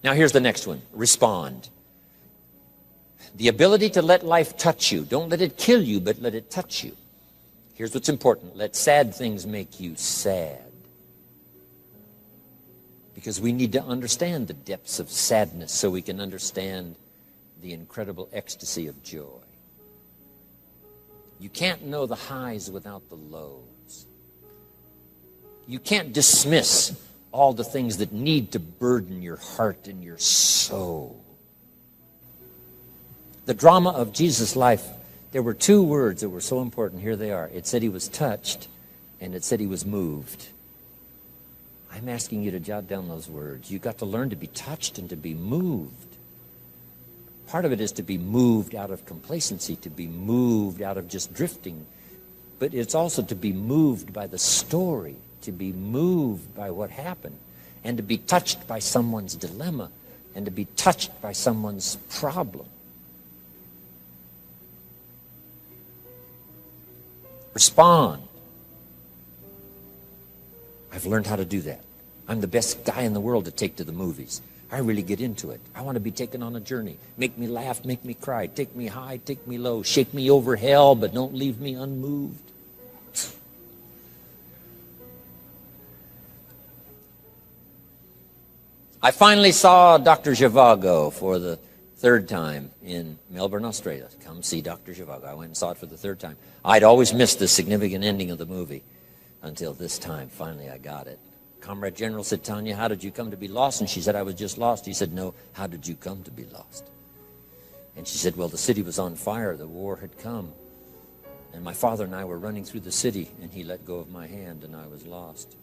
Now here's the next one. Respond. The ability to let life touch you. Don't let it kill you, but let it touch you. Here's what's important. Let sad things make you sad. Because we need to understand the depths of sadness so we can understand the incredible ecstasy of joy. You can't know the highs without the lows. You can't dismiss all the things that need to burden your heart and your soul. The drama of Jesus' life, there were two words that were so important. Here they are. It said he was touched, and it said he was moved. I'm asking you to jot down those words. You've got to learn to be touched and to be moved. Part of it is to be moved out of complacency, to be moved out of just drifting. But it's also to be moved by the story, to be moved by what happened, and to be touched by someone's dilemma, and to be touched by someone's problem. Respond. I've learned how to do that. I'm the best guy in the world to take to the movies. I really get into it. I want to be taken on a journey. Make me laugh, make me cry. Take me high, take me low. Shake me over hell, but don't leave me unmoved. I finally saw Dr. Zhivago for the third time in Melbourne, Australia. Come see Dr. Zhivago. I went and saw it for the third time. I'd always missed the significant ending of the movie until this time. Finally, I got it. Comrade General said, Tanya, how did you come to be lost? And she said, I was just lost. He said, no, how did you come to be lost? And she said, well, the city was on fire. The war had come. And my father and I were running through the city, and he let go of my hand, and I was lost.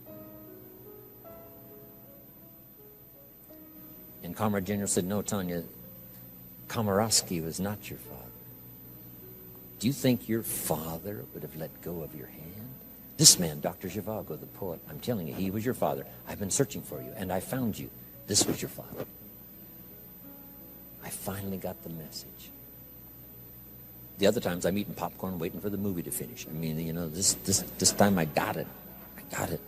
And Comrade General said, no, Tanya, Komorowski was not your father. Do you think your father would have let go of your hand? This man, Dr. Zhivago, the poet, I'm telling you, he was your father. I've been searching for you, and I found you. This was your father. I finally got the message. The other times I'm eating popcorn waiting for the movie to finish. I mean, you know, this time I got it. I got it.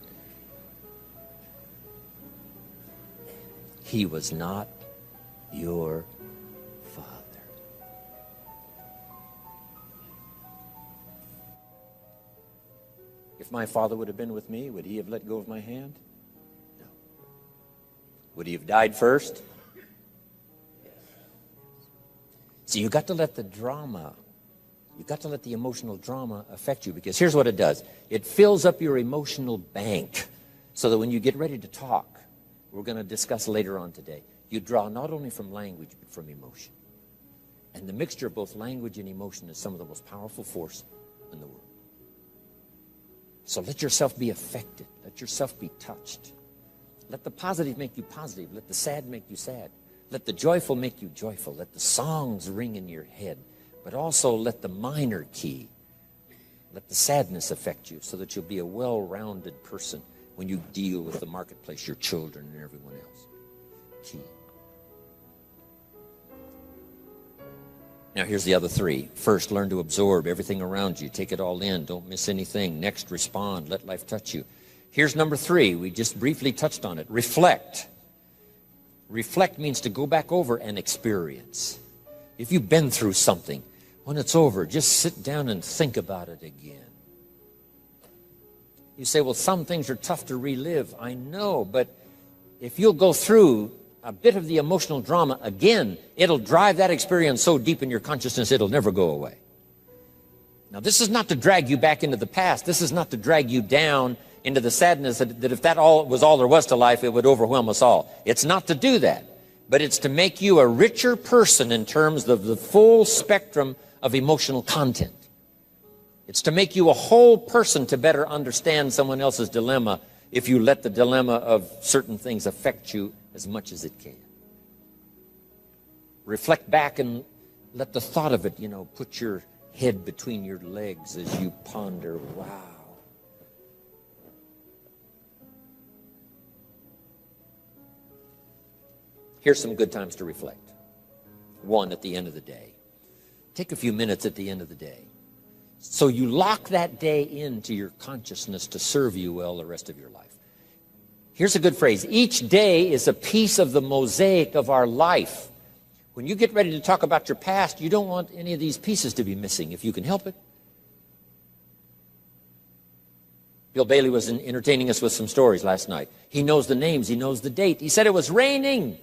He was not your father. If my father would have been with me, would he have let go of my hand? No. Would he have died first? Yes. See, you've got to let the drama, you've got to let the emotional drama affect you, because here's what it does. It fills up your emotional bank so that when you get ready to talk, we're going to discuss later on today, you draw not only from language, but from emotion. And the mixture of both language and emotion is some of the most powerful force in the world. So let yourself be affected. Let yourself be touched. Let the positive make you positive. Let the sad make you sad. Let the joyful make you joyful. Let the songs ring in your head. But also let the minor key, let the sadness affect you so that you'll be a well-rounded person when you deal with the marketplace, your children and everyone else. Key. Now, here's the other three. First, learn to absorb everything around you. Take it all in. Don't miss anything. Next, respond. Let life touch you. Here's number three. We just briefly touched on it. Reflect. Reflect means to go back over an experience. If you've been through something, when it's over, just sit down and think about it again. You say, well, some things are tough to relive. I know, but if you'll go through a bit of the emotional drama again, it'll drive that experience so deep in your consciousness it'll never go away. Now, this is not to drag you back into the past. This is not to drag you down into the sadness that if that was all there was to life, it would overwhelm us all. It's not to do that, but it's to make you a richer person in terms of the full spectrum of emotional content. It's to make you a whole person to better understand someone else's dilemma if you let the dilemma of certain things affect you as much as it can. Reflect back and let the thought of it, put your head between your legs as you ponder, wow. Here's some good times to reflect. One, at the end of the day. Take a few minutes at the end of the day. So you lock that day into your consciousness to serve you well the rest of your life. Here's a good phrase. Each day is a piece of the mosaic of our life. When you get ready to talk about your past, you don't want any of these pieces to be missing if you can help it. Bill Bailey was entertaining us with some stories last night. He knows the names. He knows the date. He said it was raining.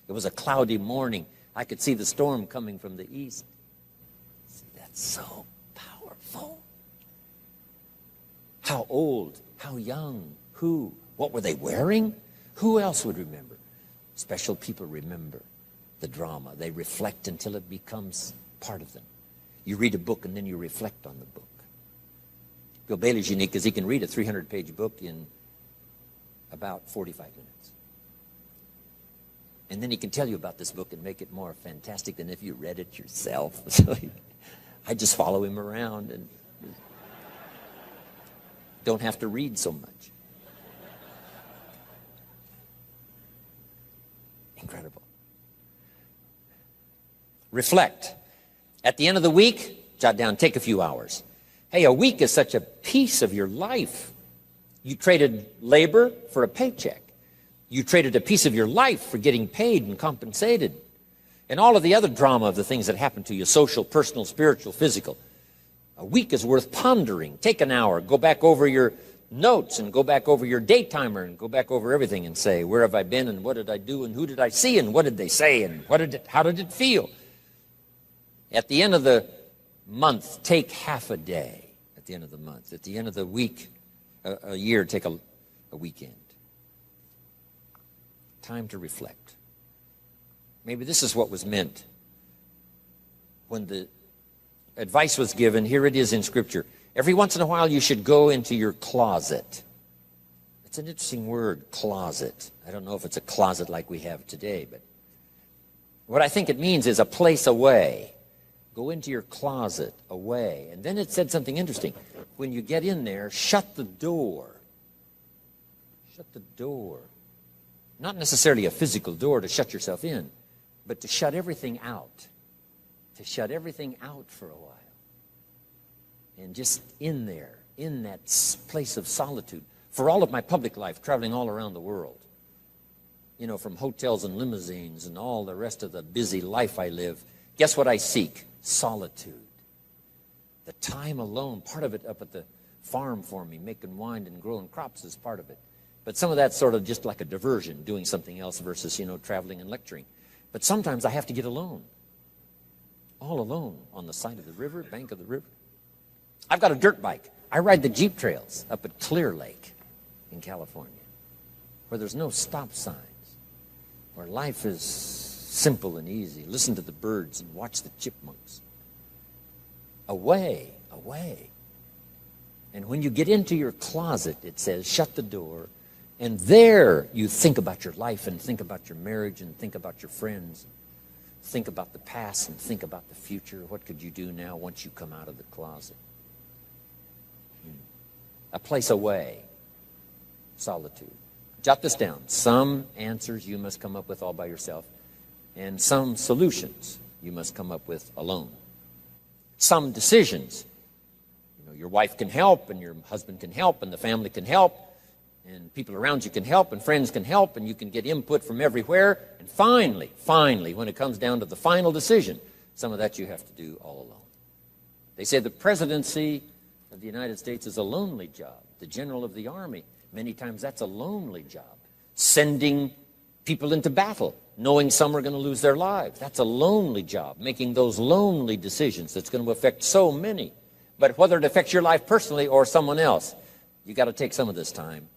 It was a cloudy morning. I could see the storm coming from the east. See, that's so powerful. How old? How young? Who? What were they wearing? Who else would remember? Special people remember the drama. They reflect until it becomes part of them. You read a book and then you reflect on the book. Bill Bailey's unique because he can read a 300-page book in about 45 minutes. And then he can tell you about this book and make it more fantastic than if you read it yourself. So I just follow him around and don't have to read so much. Incredible. Reflect. At the end of the week, jot down, take a few hours. Hey, a week is such a piece of your life. You traded labor for a paycheck. You traded a piece of your life for getting paid and compensated. And all of the other drama of the things that happen to you, social, personal, spiritual, physical. A week is worth pondering. Take an hour, go back over your notes and go back over your day timer and go back over everything and say, where have I been and what did I do and who did I see and what did they say and how did it feel? At the end of the month, take half a day at the end of the month. At the end of the week, a year, take a weekend. Time to reflect. Maybe this is what was meant when the advice was given. Here it is in Scripture. Every once in a while you should go into your closet. It's an interesting word, closet. I don't know if it's a closet like we have today, but what I think it means is a place away. Go into your closet, away. And then it said something interesting. When you get in there, shut the door. Shut the door. Not necessarily a physical door to shut yourself in, but to shut everything out. To shut everything out for a while. And just in there, in that place of solitude. For all of my public life, traveling all around the world. You know, from hotels and limousines and all the rest of the busy life I live. Guess what I seek? Solitude. The time alone, part of it up at the farm for me, making wine and growing crops is part of it. But some of that's sort of just like a diversion, doing something else versus, traveling and lecturing. But sometimes I have to get alone. All alone on the side of the river, bank of the river. I've got a dirt bike. I ride the Jeep trails up at Clear Lake in California, where there's no stop signs, where life is simple and easy. Listen to the birds and watch the chipmunks. Away, away. And when you get into your closet, it says, shut the door. And there you think about your life and think about your marriage and think about your friends. Think about the past and think about the future. What could you do now once you come out of the closet? A place away. Solitude. Jot this down. Some answers you must come up with all by yourself. And some solutions you must come up with alone. Some decisions. Your wife can help and your husband can help and the family can help. And people around you can help and friends can help and you can get input from everywhere. And finally, when it comes down to the final decision, some of that you have to do all alone. They say the presidency of the United States is a lonely job. The general of the army, many times that's a lonely job. Sending people into battle, knowing some are going to lose their lives. That's a lonely job, making those lonely decisions that's going to affect so many. But whether it affects your life personally or someone else, you got to take some of this time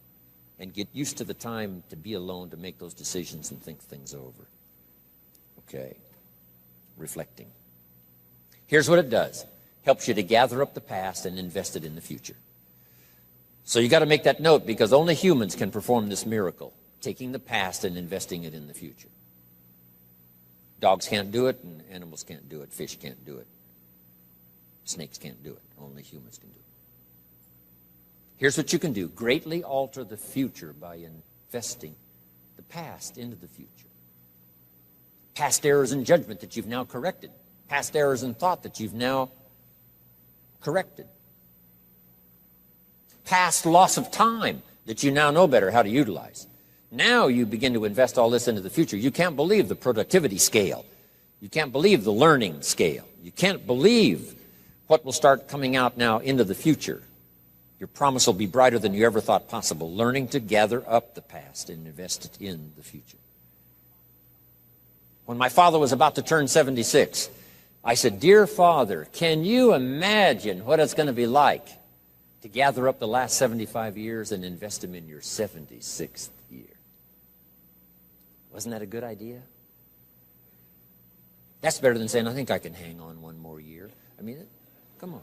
and get used to the time to be alone, to make those decisions and think things over. Okay. Reflecting. Here's what it does. Helps you to gather up the past and invest it in the future. So you got to make that note because only humans can perform this miracle, taking the past and investing it in the future. Dogs can't do it and animals can't do it. Fish can't do it. Snakes can't do it. Only humans can do it. Here's what you can do. Greatly alter the future by investing the past into the future. Past errors in judgment that you've now corrected. Past errors in thought that you've now corrected. Past loss of time that you now know better how to utilize. Now you begin to invest all this into the future. You can't believe the productivity scale. You can't believe the learning scale. You can't believe what will start coming out now into the future. Your promise will be brighter than you ever thought possible, learning to gather up the past and invest it in the future. When my father was about to turn 76, I said, "Dear Father, can you imagine what it's going to be like to gather up the last 75 years and invest them in your 76th year?" Wasn't that a good idea? That's better than saying, "I think I can hang on one more year." I mean, come on.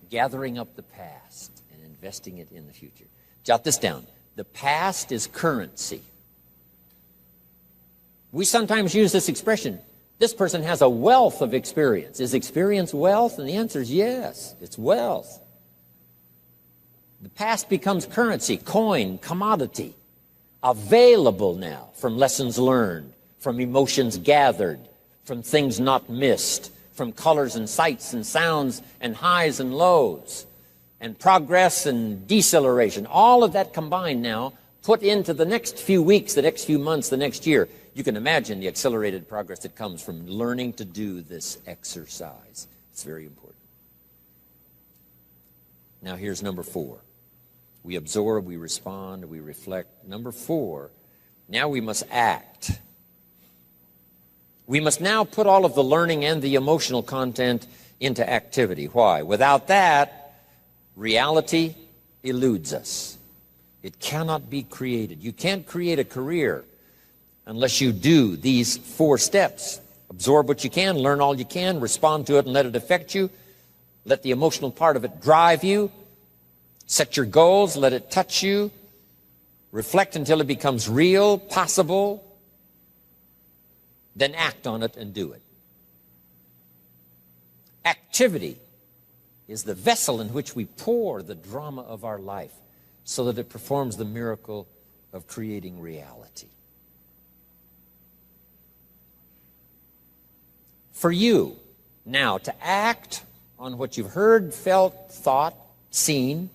Gathering up the past and investing it in the future. Jot this down. The past is currency. We sometimes use this expression, this person has a wealth of experience. Is experience wealth? And the answer is yes, it's wealth. The past becomes currency, coin, commodity, available now from lessons learned, from emotions gathered, from things not missed, from colors and sights and sounds and highs and lows and progress and deceleration. All of that combined now, put into the next few weeks, the next few months, the next year. You can imagine the accelerated progress that comes from learning to do this exercise. It's very important. Now here's number 4. We absorb, we respond, we reflect. Number 4, now we must act. We must now put all of the learning and the emotional content into activity. Why? Without that, reality eludes us. It cannot be created. You can't create a career unless you do these 4 steps. Absorb what you can, learn all you can, respond to it and let it affect you. Let the emotional part of it drive you. Set your goals, let it touch you. Reflect until it becomes real, possible. Then act on it and do it. Activity is the vessel in which we pour the drama of our life so that it performs the miracle of creating reality. For you now to act on what you've heard, felt, thought, seen,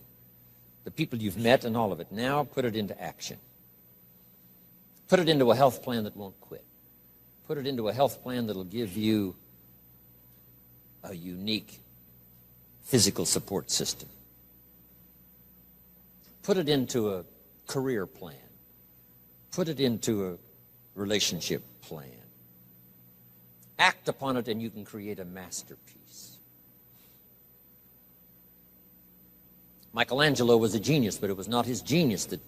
the people you've met and all of it, now put it into action. Put it into a health plan that won't quit. Put it into a health plan that will give you a unique physical support system. Put it into a career plan. Put it into a relationship plan. Act upon it and you can create a masterpiece. Michelangelo was a genius, but it was not his genius that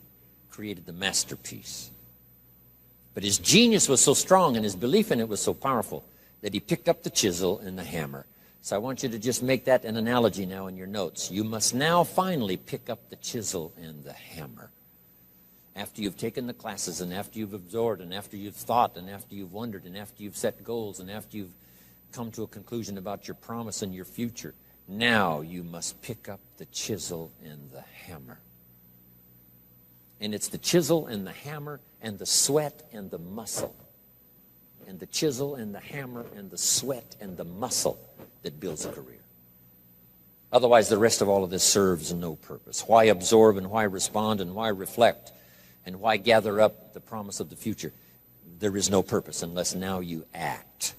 created the masterpiece. But his genius was so strong and his belief in it was so powerful that he picked up the chisel and the hammer. So I want you to just make that an analogy now in your notes. You must now finally pick up the chisel and the hammer. After you've taken the classes and after you've absorbed and after you've thought and after you've wondered and after you've set goals and after you've come to a conclusion about your promise and your future, now you must pick up the chisel and the hammer. And it's the chisel and the hammer and the sweat and the muscle. And the chisel and the hammer and the sweat and the muscle that builds a career. Otherwise, the rest of all of this serves no purpose. Why absorb and why respond and why reflect and why gather up the promise of the future? There is no purpose unless now you act.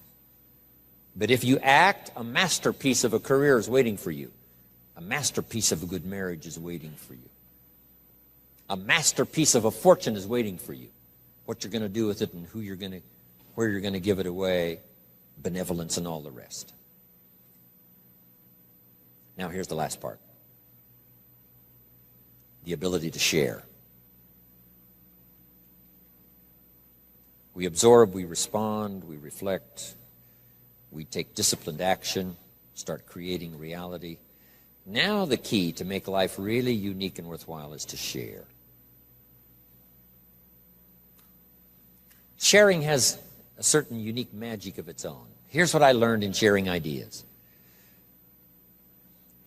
But if you act, a masterpiece of a career is waiting for you. A masterpiece of a good marriage is waiting for you. A masterpiece of a fortune is waiting for you. What you're going to do with it and where you're going to give it away, benevolence and all the rest. Now here's the last part. The ability to share. We absorb, we respond, we reflect, we take disciplined action, start creating reality. Now the key to make life really unique and worthwhile is to share. Sharing has a certain unique magic of its own. Here's what I learned in sharing ideas.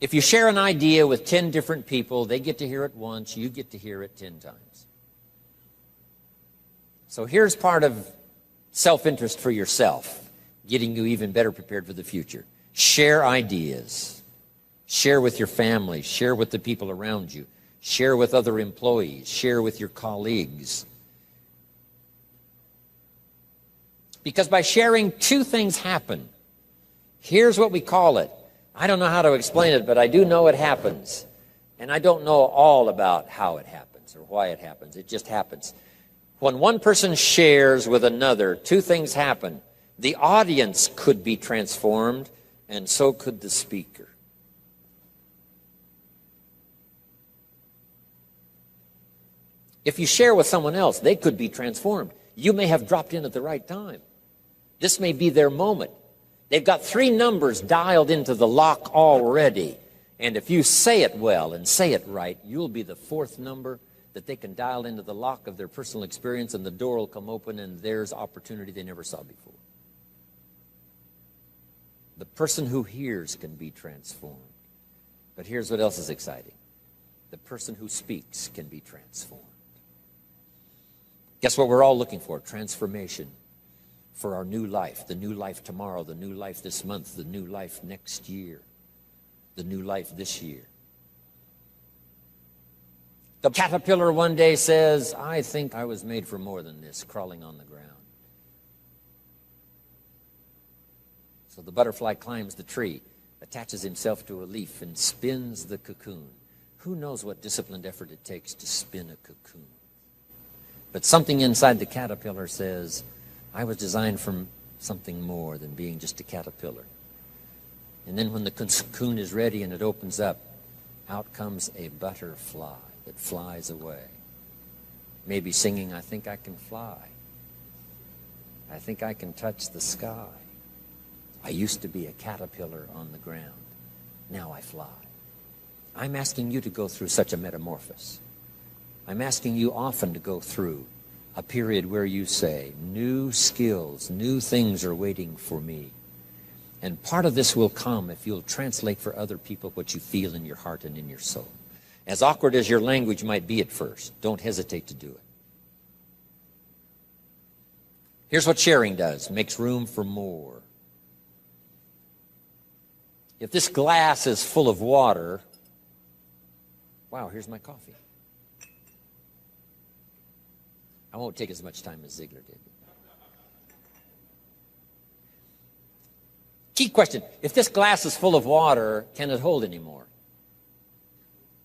If you share an idea with 10 different people, they get to hear it once, you get to hear it 10 times. So here's part of self-interest for yourself, getting you even better prepared for the future. Share ideas. Share with your family. Share with the people around you. Share with other employees. Share with your colleagues. Because by sharing, two things happen. Here's what we call it. I don't know how to explain it, but I do know it happens. And I don't know all about how it happens or why it happens. It just happens. When one person shares with another, two things happen. The audience could be transformed, and so could the speaker. If you share with someone else, they could be transformed. You may have dropped in at the right time. This may be their moment. They've got 3 numbers dialed into the lock already. And if you say it well and say it right, you'll be the 4th number that they can dial into the lock of their personal experience, and the door will come open, and there's opportunity they never saw before. The person who hears can be transformed. But here's what else is exciting. The person who speaks can be transformed. Guess what we're all looking for? Transformation for our new life. The new life tomorrow, the new life this month, the new life next year, the new life this year. The caterpillar one day says, I think I was made for more than this, crawling on the ground. So the butterfly climbs the tree, attaches himself to a leaf, and spins the cocoon. Who knows what disciplined effort it takes to spin a cocoon? But something inside the caterpillar says, I was designed for something more than being just a caterpillar. And then when the cocoon is ready and it opens up, out comes a butterfly that flies away. Maybe singing, I think I can fly. I think I can touch the sky. I used to be a caterpillar on the ground. Now I fly. I'm asking you to go through such a metamorphosis. I'm asking you often to go through a period where you say, new skills, new things are waiting for me. And part of this will come if you'll translate for other people what you feel in your heart and in your soul. As awkward as your language might be at first, don't hesitate to do it. Here's what sharing does. Makes room for more. If this glass is full of water, wow, here's my coffee. I won't take as much time as Ziegler did. Key question. If this glass is full of water, can it hold any more?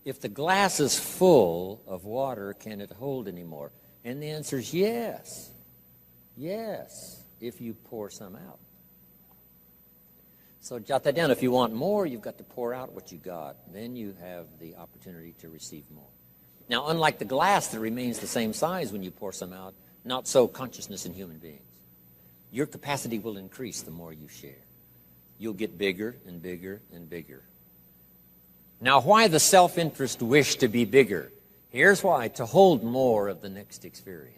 If the glass is full of water, can it hold any more? And the answer is yes. Yes, if you pour some out. So jot that down. If you want more, you've got to pour out what you got. Then you have the opportunity to receive more. Now, unlike the glass that remains the same size when you pour some out, not so consciousness in human beings. Your capacity will increase the more you share. You'll get bigger and bigger and bigger. Now, why the self-interest wish to be bigger? Here's why: to hold more of the next experience.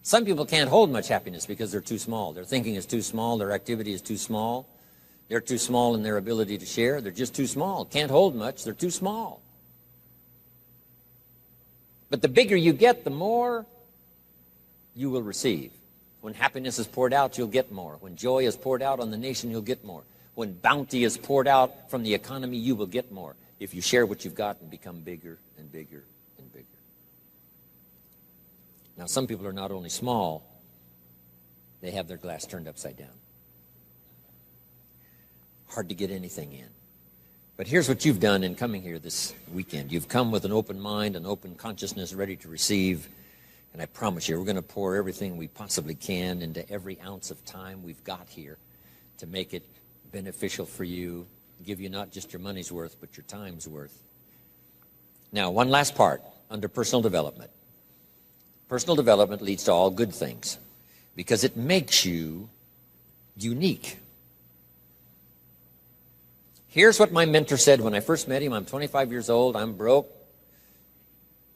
Some people can't hold much happiness because they're too small. Their thinking is too small. Their activity is too small. They're too small in their ability to share. They're just too small. Can't hold much. They're too small. But the bigger you get, the more you will receive. When happiness is poured out, you'll get more. When joy is poured out on the nation, you'll get more. When bounty is poured out from the economy, you will get more if you share what you've got and become bigger and bigger and bigger. Now, some people are not only small, they have their glass turned upside down. Hard to get anything in. But here's what you've done in coming here this weekend. You've come with an open mind, an open consciousness, ready to receive. And I promise you, we're going to pour everything we possibly can into every ounce of time we've got here to make it beneficial for you, give you not just your money's worth, but your time's worth. Now, one last part under personal development. Personal development leads to all good things because it makes you unique. Here's what my mentor said when I first met him. I'm 25 years old. I'm broke.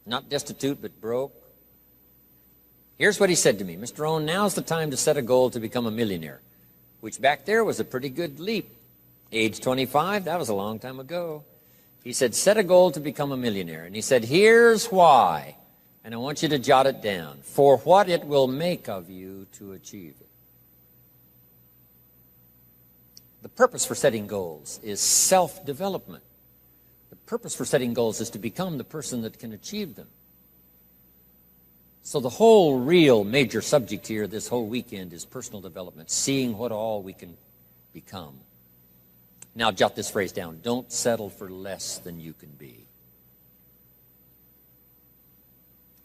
Not destitute, but broke. Here's what he said to me. Mr. Rohn, now's the time to set a goal to become a millionaire, which back there was a pretty good leap. Age 25, that was a long time ago. He said, set a goal to become a millionaire. And he said, here's why. And I want you to jot it down. For what it will make of you to achieve it. The purpose for setting goals is self-development. The purpose for setting goals is to become the person that can achieve them. So the whole real major subject here this whole weekend is personal development, seeing what all we can become. Now jot this phrase down. Don't settle for less than you can be.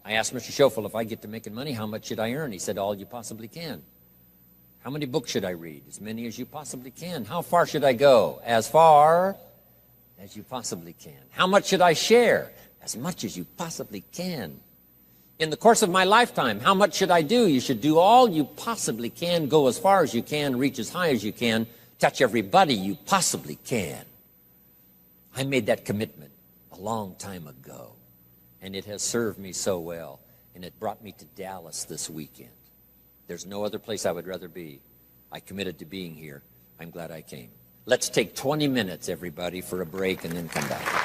I asked Mr. Schofield, if I get to making money, how much should I earn? He said, all you possibly can. How many books should I read? As many as you possibly can. How far should I go? As far as you possibly can. How much should I share? As much as you possibly can. In the course of my lifetime, how much should I do? You should do all you possibly can, go as far as you can, reach as high as you can, touch everybody you possibly can. I made that commitment a long time ago, and it has served me so well, and it brought me to Dallas this weekend. There's no other place I would rather be. I committed to being here. I'm glad I came. Let's take 20 minutes, everybody, for a break and then come back.